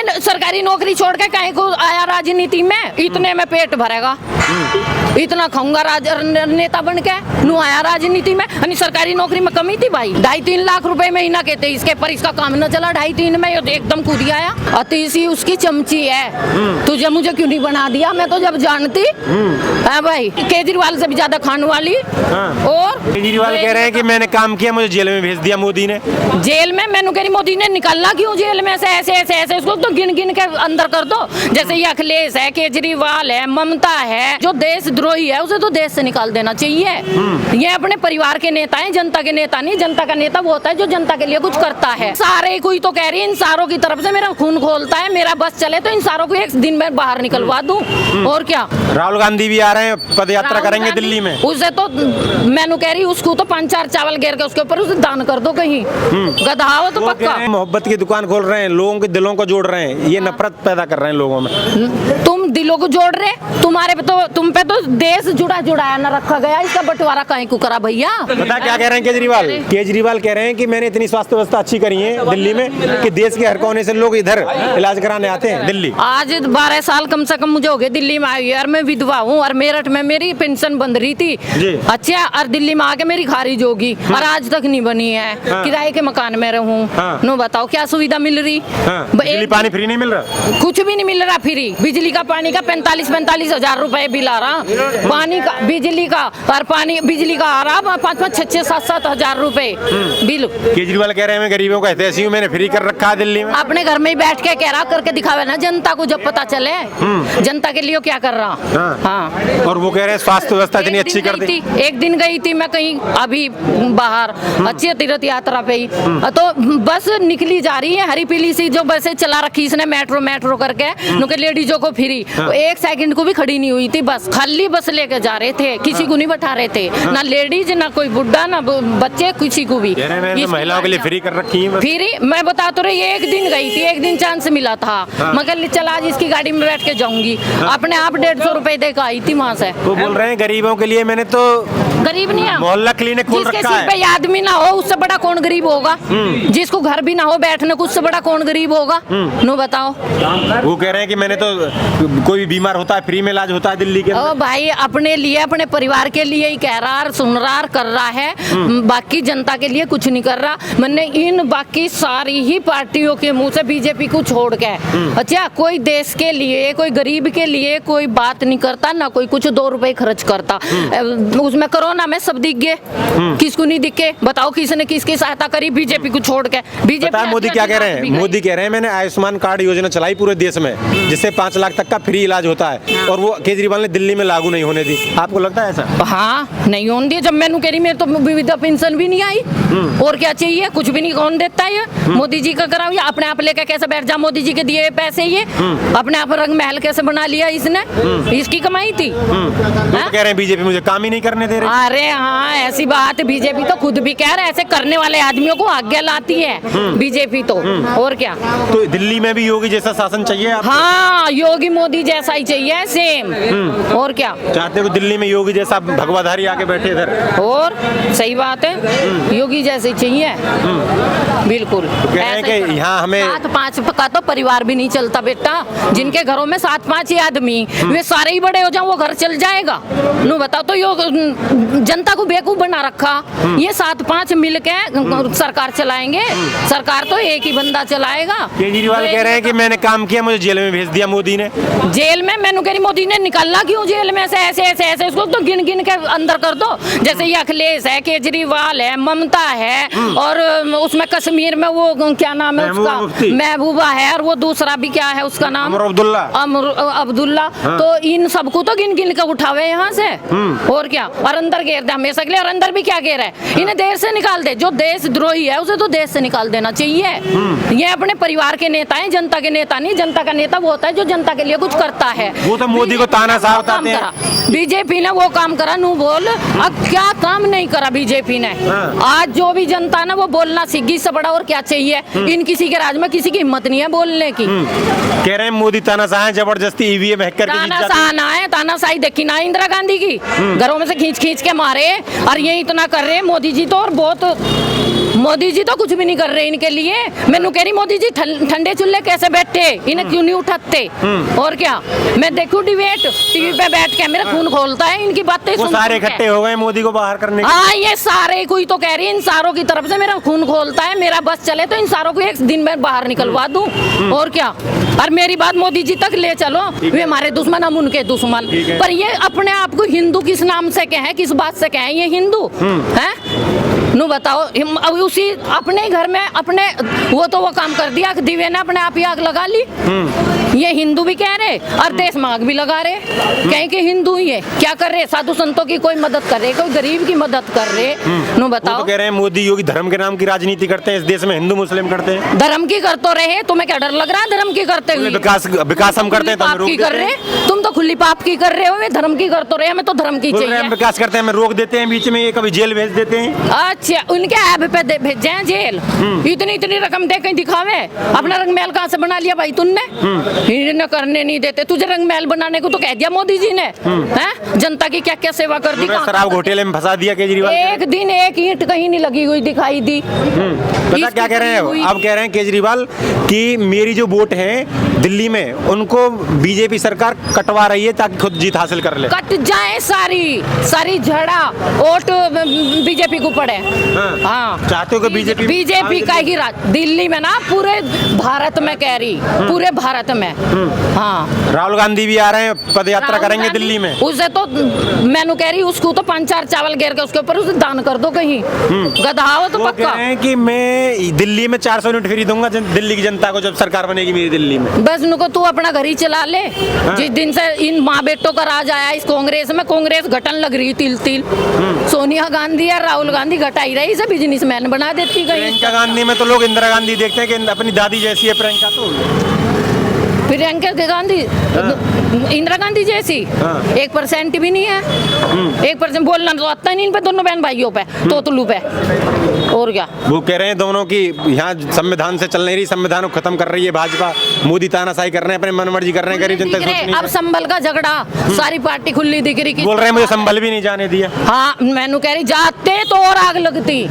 ये सरकारी नौकरी छोड़ के कहीं को आया राजनीति में, इतने में पेट भरेगा, इतना खाऊंगा नेता बन के, नू आया राजनीति में। सरकारी नौकरी में कमी थी भाई, 2.5-3 लाख रुपए महीना कहते इसके, पर इसका काम न चला 2.5-3 में, ये एकदम कूद आया। अतीसी उसकी चमची है, तुझे मुझे क्यों नहीं बना दिया, मैं तो जब जानती है भाई, केजरीवाल से भी ज्यादा खाने वाली। और केजरीवाल कह रहे हैं कि मैंने काम किया, मुझे जेल में भेज दिया मोदी ने। जेल में मैंने कह रही मोदी ने निकालना क्यों जेल में से, ऐसे ऐसे ऐसे उसको तो गिन गिन के अंदर कर दो। जैसे ये अखिलेश है, केजरीवाल है, ममता है, जो देशद्रोही है उसे तो देश से निकाल देना चाहिए। ये अपने परिवार के नेता हैं, जनता के नेता नहीं। जनता का नेता वो होता है जो जनता के लिए कुछ करता है। सारे कोई तो कह रही है इन सारों की तरफ से मेरा खून खोलता है, मेरा बस चले तो इन सारों को एक दिन में बाहर निकलवा दूं। और क्या, राहुल गांधी भी आ रहे हैं, पद यात्रा करेंगे दिल्ली में। उसे तो मैंने कह रही उसको तो 5-4 चावल घेर के उसके ऊपर उसे दान कर दो कहीं, गधा हो तो पक्का। मोहब्बत की दुकान खोल रहे हैं, लोगों के दिलों को जोड़ रहे हैं, ये नफरत पैदा कर रहे हैं लोगों में। तुम दिलों को जोड़ रहे, तुम्हारे पे तो, तुम पे तो देश जुड़ाया न रखा गया, इसका बंटवारा कहीं को करा भैया। पता क्या कह रहे हैं केजरीवाल? केजरीवाल कह रहे हैं कि मैंने इतनी स्वास्थ्य व्यवस्था अच्छी करी है दिल्ली में कि देश के हर कोने से लोग इधर इलाज कराने आते हैं दिल्ली। आज 12 साल कम से कम मुझे हो गए दिल्ली में आई, यार मैं विधवा हूँ और मेरठ में मेरी पेंशन बंद रही थी। अच्छा, और दिल्ली में आके मेरी खारिज होगी और आज तक नहीं बनी है। किराए के मकान में रहूँ, नो बताओ क्या सुविधा मिल रही? बिजली पानी फ्री नहीं मिल रहा, कुछ भी नहीं मिल रहा फ्री। बिजली का पानी का 45-45 हजार रुपए बिल आ रहा, पानी का बिजली का, और पानी बिजली का आ रहा 5-5, 6-6, 7-7 हजार रुपए बिल। केजरीवाल कह रहे हैं मैं गरीबों का हितैषी हूँ, मैंने फ्री कर रखा है दिल्ली में। अपने घर में ही बैठ के कह रहा, करके दिखावे ना जनता को, जब पता चले जनता के लिए क्या कर रहा। हाँ, और वो कह रहे हैं स्वास्थ्य व्यवस्था इतनी अच्छी कर दी। एक दिन गई थी मैं कहीं अभी बाहर, अच्छी तीर्थ यात्रा पे ही, तो बस निकली जा रही है हरी पीली सी जो बसें चला रखी इसने, मेट्रो करके नुके लेडीजों को फ्री। 1 सेकंड को भी खड़ी नहीं हुई थी, बस खाली बस लेके जा रहे थे, किसी को नहीं बैठा रहे थे, ना लेडीज ना कोई बुढ़ा ना बच्चे, किसी को भी। महिलाओं के लिए फ्री कर रखी है फ्री। मैं बता तो रही, एक दिन गई थी, एक दिन चांस मिला था, मगर चल आज इसकी गाड़ी में बैठ के जाऊंगी, अपने आप 150 रुपए दे के आई थी वहाँ से। वो बोल रहे हैं गरीबों के लिए मैंने तो गरीब नहीं है, मोहल्ला क्लिनिक खोल रखा है। जिसके सिर पे आदमी ना हो उससे बड़ा कौन गरीब होगा? जिसको घर भी ना हो बैठने को, उससे बड़ा कौन गरीब होगा? नो बताओ। वो कह रहे हैं कि मैंने तो कोई बीमार होता है फ्री में इलाज होता है दिल्ली के। ओ भाई, अपने लिए अपने परिवार के लिए ही कह रहा, सुन रहा, कर रहा है, बाकी जनता के लिए कुछ नहीं कर रहा। मैंने इन बाकी सारी ही पार्टियों के मुंह से बीजेपी को छोड़ के, अच्छा कोई देश के लिए, कोई गरीब के लिए कोई बात नहीं करता, ना कोई कुछ 2 रुपए खर्च करता। उसमें कोरोना में सब दिख गए, किसको नहीं दिखे? बताओ किसने किसकी सहायता करी बीजेपी को छोड़ के? बीजेपी मोदी क्या कह रहे हैं? मोदी कह रहे हैं मैंने आयुष्मान कार्ड योजना चलाई पूरे देश में, जिससे 5 लाख तक का फ्री इलाज होता है, और वो केजरीवाल ने दिल्ली में लागू नहीं होने दी। आपको लगता है ऐसा? हाँ, नहीं होने दिया। जब मैंने कह रही मेरे तो विधवा पेंशन भी नहीं आई, और क्या चाहिए? कुछ भी नहीं, कौन देता है? मोदी जी का कराओ, या अपने आप लेकर कैसे बैठ जा? मोदी जी के दिए पैसे ये अपने आप रंग महल कैसे बना लिया इसने? इसकी कमाई थी। कह रहे हैं बीजेपी मुझे काम ही नहीं करने दे रही। अरे हाँ, ऐसी बात बीजेपी तो खुद भी कह रहे, ऐसे करने वाले आदमियों को आज्ञा लाती है बीजेपी तो। और क्या, तो दिल्ली में भी योगी जैसा शासन चाहिए आपको? हाँ, योगी मोदी जैसा ही चाहिए, सेम। और क्या चाहते हो? दिल्ली में योगी जैसा भगवाधारी आके बैठे इधर। और सही बात है, योगी जैसे चाहिए बिल्कुल। यहाँ हमें 7-5 का तो परिवार भी नहीं चलता बेटा। जिनके घरों में 7-5 ही आदमी, वे सारे ही बड़े हो जाओ, वो घर चल जाएगा? नो बताओ। तो जनता को बेवकूफ बना रखा। ये 7-5 मिलके सरकार चलाएंगे? सरकार तो एक ही बंदा चलाएगा। केजरीवाल कह रहे हैं कि मैंने काम किया, मुझे जेल में भेज दिया मोदी ने। जेल में मैंने कह रही मोदी ने निकालना क्यों जेल में से, ऐसे ऐसे ऐसे उसको तो गिन गिन के अंदर कर दो। जैसे ये अखिलेश है, केजरीवाल है, ममता है, और उसमें कश्मीर में वो क्या नाम है उसका, महबूबा है, और वो दूसरा भी क्या है उसका नाम, अब्दुल्ला। तो इन सबको तो गिन गिन के उठावे यहाँ से। और क्या, और अंदर घेर दे हमेशा के लिए। और अंदर भी क्या घेर है, इन्हें देश से निकाल दे। जो देशद्रोही है उसे तो देश से निकाल देना चाहिए। ये अपने परिवार के नेता हैं, जनता के नेता नहीं। जनता का नेता वो होता है जो जनता के लिए कुछ करता है। वो तो मोदी को तानाशाह बताते हैं। बीजेपी ने वो काम करा, नू बोल। अब क्या काम नहीं करा बीजेपी ने? आज जो भी जनता ना वो बोलना सीख गई, इससे बड़ा और क्या चाहिए? इन किसी के राज में किसी की हिम्मत नहीं है बोलने की। कह रहे हैं मोदी तानाशाह है, जबरदस्ती ईवीएम हैक करके जीत जाते हैं। तानाशाह ना है, तानाशाही देखी ना इंदिरा गांधी की, घरों में से खींच खींच के मारे, और ये इतना कर रहे हैं मोदी जी तो। और बहुत मोदी जी तो कुछ भी नहीं कर रहे इनके लिए। मैंने कह रही मोदी जी ठंडे चूल्हे कैसे बैठे, इन्हें क्यों नहीं उठाते? और क्या, मैं देखूं डिबेट टीवी पे बैठ के, मेरा खून खोलता है इनकी बातें वो सुन सारे के। इकट्ठे हो गए मोदी को बाहर करने के। हाँ, ये सारे कोई तो कह रही है, इन सारों की तरफ से मेरा खून खोलता है। मेरा बस चले तो इन सारों को एक दिन में बाहर निकलवा दूं। और क्या, और मेरी बात मोदी जी तक ले चलो, वे हमारे दुश्मन, हम उनके दुश्मन। पर ये अपने आप को हिंदू किस नाम से कहें, किस बात से कहें ये हिंदू हैं? नु बताओ, अब उसी अपने घर में अपने वो काम कर दिया, दिव्य ने अपने आप ही आग लगा ली। ये हिंदू भी कह रहे और देश में आग भी लगा रहे, कहीं के हिंदू ही है। क्या कर रहे? साधु संतों की कोई मदद कर रहे, कोई गरीब की मदद कर रहे। नु बताओ, तो कह रहे हैं मोदी योगी धर्म के नाम की राजनीति करते हैं, इस देश में हिंदू मुस्लिम करते हैं। धर्म की कर तो रहे, तुम्हें क्या डर लग रहा है धर्म की करते हुए? विकास हम करते हैं तो हमें रोक की देते कर हैं। रहे, तुम तो खुली पाप की कर रहे हो, वे धर्म की कर तो रहे, हमें तो धर्म की बोल रहे हैं हम चाहिए। विकास करते हैं, हमें रोक देते हैं बीच में, ये कभी जेल भेज देते हैं। अच्छा, उनके ऐप पे भेजे हैं जेल, इतनी इतनी रकम दे कहीं दिखावे। अपना रंग महल कहाँ से बना लिया भाई तुमने? इन्हें करने नहीं देते, तुझे रंग महल बनाने को तो कह दिया मोदी जी ने। हैं? जनता की क्या क्या सेवा कर दी। शराब घोटाले में फंसा दिया केजरीवाल। एक दिन एक ईंट कहीं नहीं लगी हुई दिखाई दी। पता क्या कह रहे हैं अब? कह रहे हैं केजरीवाल कि मेरी जो वोट है दिल्ली में उनको बीजेपी सरकार कटवा रही है ताकि खुद जीत हासिल कर ले। कट जाए सारी सारी झड़ा वोट बीजेपी को पड़े। हाँ, चाहते हो कि बीजेपी का ही राज दिल्ली में ना, पूरे भारत में कह रही, पूरे भारत में। हाँ, राहुल गांधी भी आ रहे हैं, पद यात्रा करेंगे दिल्ली में। उसे तो मैंने कह रही, उसको तो 5-4 चावल घेर के उसके ऊपर उसे दान कर दो कहीं, गधा तो वो पक्का। कह रहे हैं कि मैं दिल्ली में 400 यूनिट फ्री दूंगा दिल्ली की जनता को जब सरकार बनेगी मेरी दिल्ली में। बस उनको तू अपना घर ही चला ले। जिस दिन से इन माँ बेटों का राज आया इस कांग्रेस में, कांग्रेस घटन लग रही तिल तिल। सोनिया गांधी या राहुल गांधी घटाई रही, इसे बिजनेसमैन बना देती गई। प्रियंका गांधी में तो लोग इंदिरा गांधी देखते हैं कि अपनी दादी जैसी है प्रियंका। तो प्रियंका गांधी इंदिरा गांधी जैसी 1% भी नहीं है। 1% बोलना तो आता ही नहीं इन पे, दोनों बहन भाइयों पे, तोतलू पे। और क्या, वो कह रहे हैं दोनों की यहाँ संविधान से चल नहीं रही, संविधान को खत्म कर रही है भाजपा। मोदी तानाशाही कर रहे हैं, अपने मनमर्जी कर रहे हैं, गरीब जनता की सोच नहीं अब संभल का झगड़ा, सारी पार्टी खुली दिख रही। बोल रहे हैं मुझे संभल भी नहीं जाने दिया। हाँ, मैंने कह रही जाते तो और आग लगती,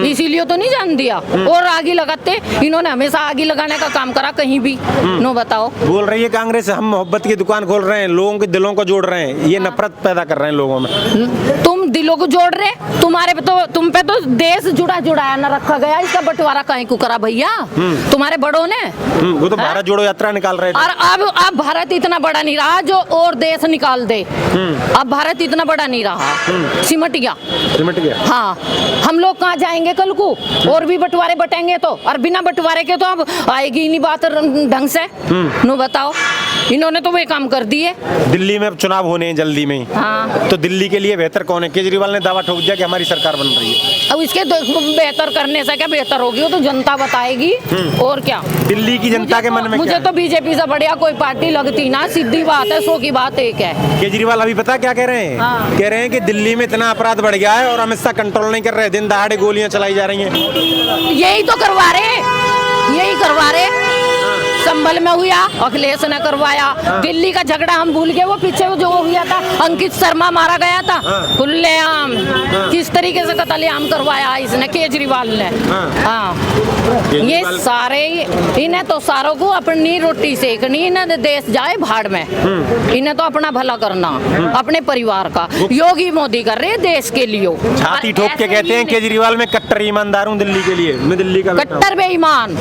इसीलिए तो नहीं जान दिया, और आग ही लगाते। इन्होंने हमेशा आग ही लगाने का काम करा कहीं भी। नो बताओ, बोल रही है कांग्रेस हम मोहब्बत की दुकान खोल रहे हैं, लोगों के दिलों को जोड़ रहे हैं, ये नफरत पैदा कर रहे हैं लोगों में। तुम दिलों को जोड़ रहे, तुम्हारे पे तो, तुम पे तो देश जुड़ा न रखा गया, इसका बंटवारा कहीं को करा भैया तुम्हारे बड़ों ने। वो तो भारत जोड़ो यात्रा निकाल रहे थे। और अब भारत इतना बड़ा नहीं रहा जो और देश निकाल दे। अब भारत इतना बड़ा नहीं रहा, सिमट गया। हाँ, हम लोग कहाँ जाएंगे कल को? और भी बंटवारे बटेंगे तो, और बिना बंटवारे के तो अब आएगी ही नहीं बात ढंग से। नो बताओ, इन्होंने तो वे काम कर दिए। दिल्ली में चुनाव होने हैं जल्दी में ही। हाँ, तो दिल्ली के लिए बेहतर कौन है? केजरीवाल ने दावा ठोक दिया कि हमारी सरकार बन रही है। अब इसके बेहतर करने से क्या बेहतर होगी, वो तो जनता बताएगी। और क्या, दिल्ली की जनता के मन में मुझे क्या तो बीजेपी से बढ़िया कोई पार्टी लगती ना, सीधी बात है, 100 की बात एक है। केजरीवाल अभी पता क्या कह रहे हैं? हाँ। कह रहे हैं कि दिल्ली में इतना अपराध बढ़ गया है और अमित शाह कंट्रोल नहीं कर रहे, दिन दहाड़े गोलियां चलाई जा रही हैं। यही तो करवा रहे। संभल में हुआ, अखिलेश ने करवाया। दिल्ली का झगड़ा हम भूल गए, वो पीछे जो हुआ था, अंकित शर्मा मारा गया था खुलेआम। किस तरीके से कत्लेआम करवाया इसने, केजरीवाल ने। हाँ, ये सारे, इन्हें तो सारों को अपनी रोटी सेकनी, इन्हें देश जाए भाड़ में। इन्हें तो अपना भला करना, अपने परिवार का। योगी मोदी कर रहे देश के लिए, छाती ठोक के कहते हैं केजरीवाल मैं कट्टर ईमानदार हूँ दिल्ली के लिए, मैं दिल्ली का कट्टर बेईमान,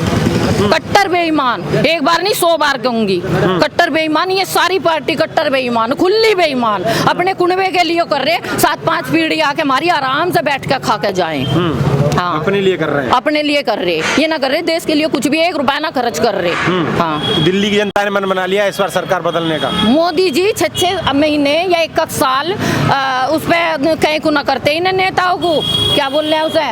कट्टर बेईमान। एक बार नहीं 100 बार कहूंगी, कट्टर बेईमान। ये सारी पार्टी कट्टर बेईमान, खुली बेईमान, अपने कुनबे के लिए कर रहे। 7-5 पीढ़ी आके हमारी आराम से बैठ के खा के जाएं। हाँ, अपने लिए कर रहे हैं, अपने लिए कर रहे, ये ना कर रहे देश के लिए कुछ भी 1 रुपया ना खर्च कर रहे। हाँ, दिल्ली की जनता ने मन बना लिया इस बार सरकार बदलने का। मोदी जी 6 महीने या 1 साल उस पे कहीं को ना करते। इन्हें नेताओं को क्या बोल रहे हैं उसे,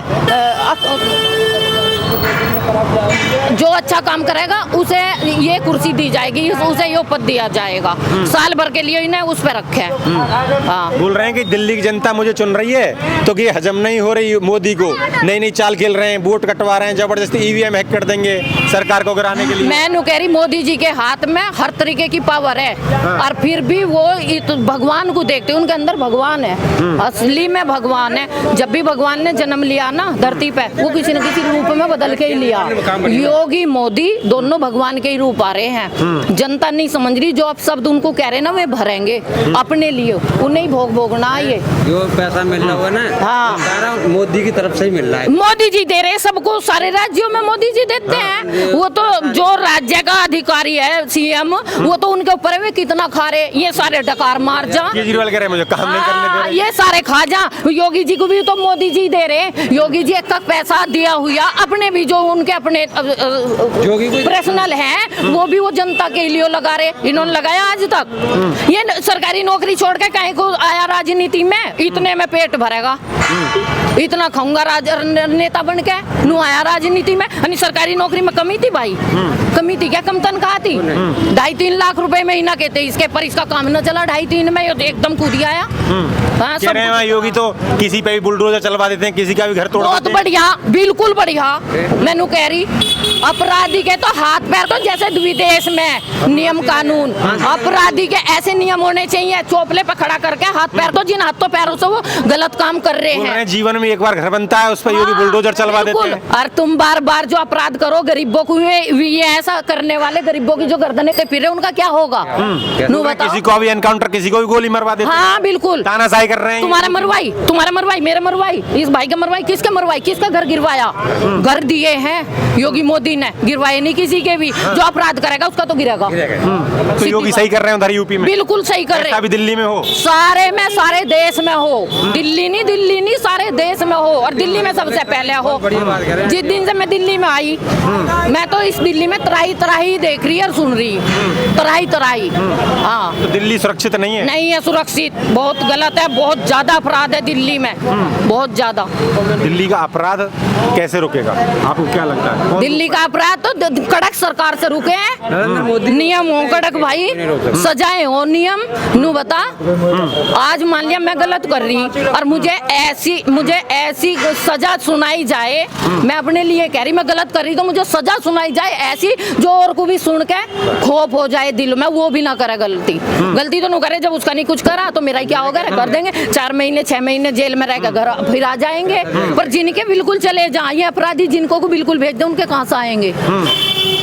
जो अच्छा काम करेगा उसे ये कुर्सी दी जाएगी, उसे ये पद दिया जाएगा। साल भर के लिए इन्हें उस पर रखे हैं। हाँ, बोल रहे हैं कि दिल्ली की जनता मुझे चुन रही है तो कि हजम नहीं हो रही मोदी को, नई नई चाल खेल रहे हैं, वोट कटवा रहे हैं, जबरदस्ती ईवीएम हैक कर देंगे सरकार को गिराने के लिए। मैं नु कह रही मोदी जी के हाथ में हर तरीके की पावर है। और फिर भी वो भगवान को देखते, उनके अंदर भगवान है, असली में भगवान है। जब भी भगवान ने जन्म लिया ना धरती पे, वो किसी न किसी रूप में बदल के ही लिया। योगी मोदी दोनों भगवान के ही रूप आ रहे हैं। जनता नहीं समझ रही, जो आप शब्द उनको कह रहे हैं ना वे भरेंगे अपने लिए, उन्हें भोगना है। ये जो पैसा मिल रहा हुआ ना, हाँ, सारा मोदी की तरफ से ही मिल रहा है। मोदी जी दे रहे हैं सबको, सारे राज्यों में मोदी जी देते हैं। वो तो जो राज्य का अधिकारी है सीएम, वो तो उनके ऊपर वे कितना खा रहे, ये सारे डकार मार जा। केजरीवाल कह रहे हैं मुझे काम नहीं करने दे रहे। ये सारे खा जा। योगी जी को भी तो मोदी जी दे रहे। योगी जी एक पैसा दिया हुआ अपने भी, जो उनके अपने पर्सनल हैं, वो भी वो जनता के लिए लगा रहे। इन्होंने लगाया आज तक। ये सरकारी नौकरी छोड़ के कहीं को आया राजनीति में, इतने में पेट भरेगा, इतना खाऊंगा नेता बन के, नु आया राजनीति में। यानी सरकारी नौकरी में कमी थी भाई, कमी थी क्या? कम तनख्वाह थी, 2.5-3 लाख रुपए महीना कहते, इसके पर इसका काम न चला 2.5-3 में, एकदम कूद आया। हाँ, कह रहे हैं योगी तो किसी पे भी बुलडोजर चलवा देते हैं, किसी का भी घर तोड़ बहुत देते हैं। बढ़िया, बिल्कुल बढ़िया। मैनू कह रही अपराधी के तो हाथ पैर तो जैसे विदेश में नियम कानून, अपराधी के ऐसे नियम होने चाहिए, चोपले पे खड़ा करके हाथ पैर, तो जिन हाथों पैरों से वो गलत काम कर रहे हैं। जीवन में एक बार घर बनता है, उस पर योगी बुलडोजर चलवा देते हैं। और तुम बार बार जो अपराध करो गरीबों को, ये ऐसा करने वाले गरीबों की जो गर्दनें फिर रहे, उनका क्या होगा? नु बताओ। किसी को भी एनकाउंटर, किसी को भी गोली मरवा देते हैं। हाँ बिल्कुल, तानाशाही कर रहे हैं। तुम्हारा मरवाई, मेरे मरवाई, इस भाई का मरवाई, किसका घर गिरवाया? घर दिए हैं योगी मोदी ने, गिरवाए नहीं किसी के भी। जो अपराध करेगा उसका तो गिरेगा। तो योगी सही कर रहे हैं उधर यूपी में, बिल्कुल सही कर रहे हैं। अभी दिल्ली में हो, सारे में, सारे देश में हो, दिल्ली नहीं सारे देश में हो, और दिल्ली में सबसे पहले हो। जिस दिन से मैं दिल्ली में आई, मैं तो इस दिल्ली में तराही देख रही और सुन रही, तराही। हाँ, तो दिल्ली सुरक्षित नहीं है? नहीं है सुरक्षित, बहुत गलत है, बहुत ज्यादा अपराध है दिल्ली में, बहुत ज्यादा। दिल्ली का अपराध कैसे रुकेगा, आपको क्या लगता है? दिल्ली का अपराध तो कड़क सरकार से रुके हैं, नियम हो कड़क भाई, सजाए हो नियम। नू बता, आज मान लिया मैं गलत कर रही और मुझे ऐसी सजा सुनाई जाए, मैं अपने लिए कह रही मैं गलत कर रही तो मुझे सजा सुनाई जाए ऐसी, जो और को भी सुन के खौफ हो जाए दिल में, वो भी ना करे गलती तो नहीं करे। जब उसका नहीं कुछ करा तो मेरा क्या होगा, कर देंगे 4 महीने 6 महीने जेल में रहेगा, घर फिर आ जाएंगे। पर जिनके बिल्कुल चले जाए अपराधी, जिनको को बिल्कुल भेज दे, उनके कहाँ से आएंगे?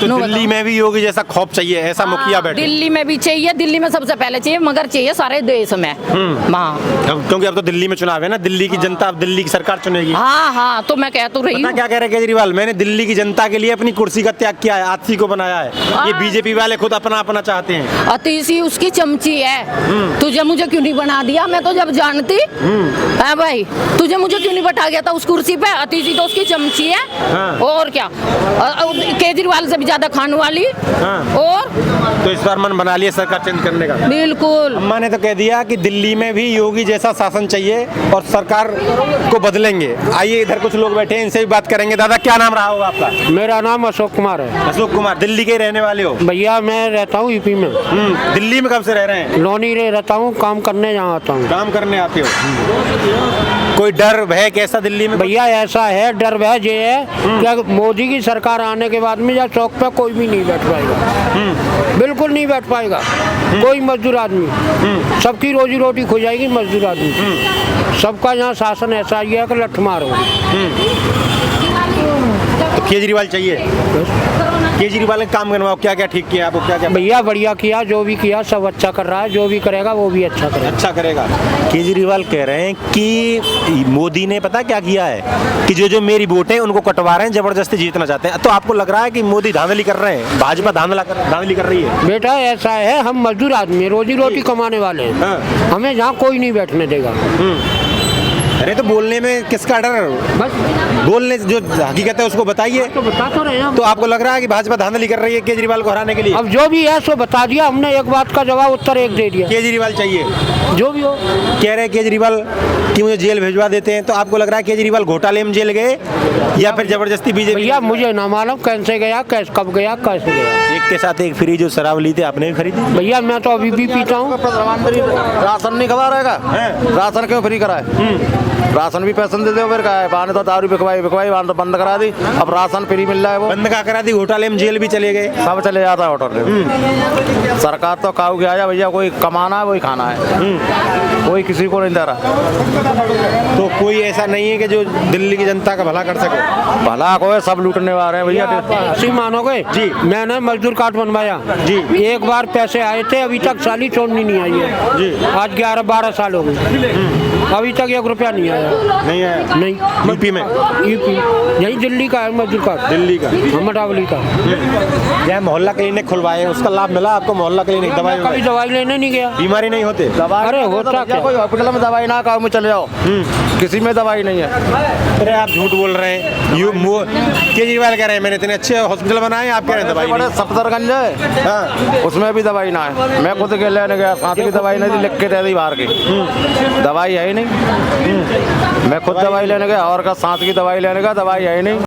तो दिल्ली में भी योगी जैसा खौफ चाहिए, ऐसा मुखिया बैठे? दिल्ली में भी चाहिए, दिल्ली में सबसे पहले चाहिए, मगर चाहिए सारे देश में। क्योंकि अब तो दिल्ली में चुनाव है ना, दिल्ली की जनता अब दिल्ली की सरकार चुनेगी। हाँ, तो मैं कह तो रही हूँ। क्या कह रहे हैं केजरीवाल, मैंने दिल्ली की जनता के लिए अपनी कुर्सी का त्याग किया है, आतिशी को बनाया है। ये बीजेपी वाले खुद अपना चाहते हैं। आतिशी उसकी चमची है, तुझे मुझे क्यों नहीं बना दिया? मैं तो जब जानती है भाई, तुझे मुझे क्यों नहीं बैठा गया था उस कुर्सी पे? आतिशी तो उसकी चमची है। हाँ। और क्या, केजरीवाल से भी ज्यादा खाने वाली। हाँ। और तो इस बार मन बना लिया सरकार चेंज करने का? बिल्कुल। अम्मा ने तो कह दिया कि दिल्ली में भी योगी जैसा शासन चाहिए और सरकार को बदलेंगे। आइए इधर कुछ लोग बैठे हैं, इनसे भी बात करेंगे। दादा क्या नाम रहा होगा आपका? मेरा नाम अशोक कुमार है। अशोक कुमार, दिल्ली के रहने वाले हो? भैया मैं रहता हूँ यूपी में। दिल्ली में कब से रह रहे हैं? लोनी रहता हूँ, काम करने यहाँ आता हूँ। काम करने आते हो? कोई डर भय कैसा दिल्ली में? भैया ऐसा है, डर भय ये है कि मोदी की सरकार आने के बाद में या चौक पे कोई भी नहीं बैठ पाएगा, बिल्कुल नहीं बैठ पाएगा कोई मजदूर आदमी। सबकी रोजी रोटी खो जाएगी मजदूर आदमी। सबका यहाँ शासन ऐसा ही है कि लठ मारो। तो केजरीवाल चाहिए? केजरीवाल ने काम करवाओ, क्या क्या ठीक किया आपको? क्या क्या? भैया बढ़िया किया, जो भी किया सब अच्छा कर रहा है, जो भी करेगा वो भी अच्छा करेगा। अच्छा करेगा। केजरीवाल कह रहे हैं कि मोदी ने पता क्या किया है कि जो मेरी वोट है उनको कटवा रहे हैं, जबरदस्ती जीतना चाहते हैं। तो आपको लग रहा है कि मोदी धांधली कर रहे हैं, भाजपा धांधली कर रही है? बेटा ऐसा है, हम मजदूर आदमी रोजी रोटी कमाने वाले हैं। हाँ। हमें यहाँ कोई नहीं बैठने देगा। अरे तो बोलने में किसका डर? बस बोलने जो हकीकत है उसको बताइए। तो बता तो रहे हैं हम। तो आपको लग रहा है कि भाजपा धांधली कर रही है केजरीवाल को हराने के लिए? अब जो भी है सो बता दिया हमने, एक बात का जवाब उत्तर एक दे दिया। केजरीवाल चाहिए, जो भी हो। कह रहे केजरीवाल कि मुझे जेल भिजवा देते हैं। तो आपको लग रहा है केजरीवाल घोटाले में जेल गए या फिर जबरदस्ती बीजेपी? भैया मुझे ना मालूम कैसे गया, कैसे कब गया, कैसे गया। एक के साथ एक फ्री जो शराब ली थी आपने भी खरीदी? भैया मैं तो अभी भी पीता हूँ। प्रधानमंत्री राशन नहीं खबा रहेगा, राशन क्यों फ्री कराए? राशन भी पैसे दे दो, फिर का है बहाने तो दारू बिकवाई बहाने तो बंद करा दी, अब राशन फ्री मिल रहा है। वो बंद का करा दी, घोटाले में जेल भी चले गए। सब चले जाता है होटल। सरकार तो काऊ के आया भैया, कोई कमाना है वही खाना है, कोई किसी को नहीं दे रहा। तो कोई ऐसा नहीं है कि जो दिल्ली की जनता का भला कर सके? भला को है, सब लूटने वाले हैं भैया। हंसी मानोगे जी। मैंने मजदूर कार्ड बनवाया जी। एक बार पैसे आए थे, अभी तक साली छोड़नी नहीं आई है जी। आज 11-12 साल हो गए, अभी तक 1 रुपया नहीं आया। नहीं है? नहीं। यूपी में? यूपी यही दिल्ली का है मजदूर कार्ड। दिल्ली का? मटावली का। यह मोहल्ला क्लिनिक खुलवाए, उसका लाभ मिला आपको? मोहल्ला क्लिनिक दवाई कभी दवाई लेने नहीं गया। बीमारी नहीं होते? अरे होता क्या? कोई हॉस्पिटल में दवाई ना काऊ में चले जाओ, किसी में दवाई नहीं है। अरे आप झूठ बोल रहे हैं। केजरीवाल कह रहे हैं मैंने इतने अच्छे हॉस्पिटल बनाए, आप कह रहे हैं दवाई बड़े नहीं। सफदरगंज है, हाँ। उसमें भी दवाई ना है। मैं खुद के लेने गया, साथ की दवाई नहीं थी, लिख के दे दी बाहर की, दवाई है ही नहीं। मैं खुद दवाई लेने गया और का साथ की दवाई लेने का, दवाई है ही नहीं।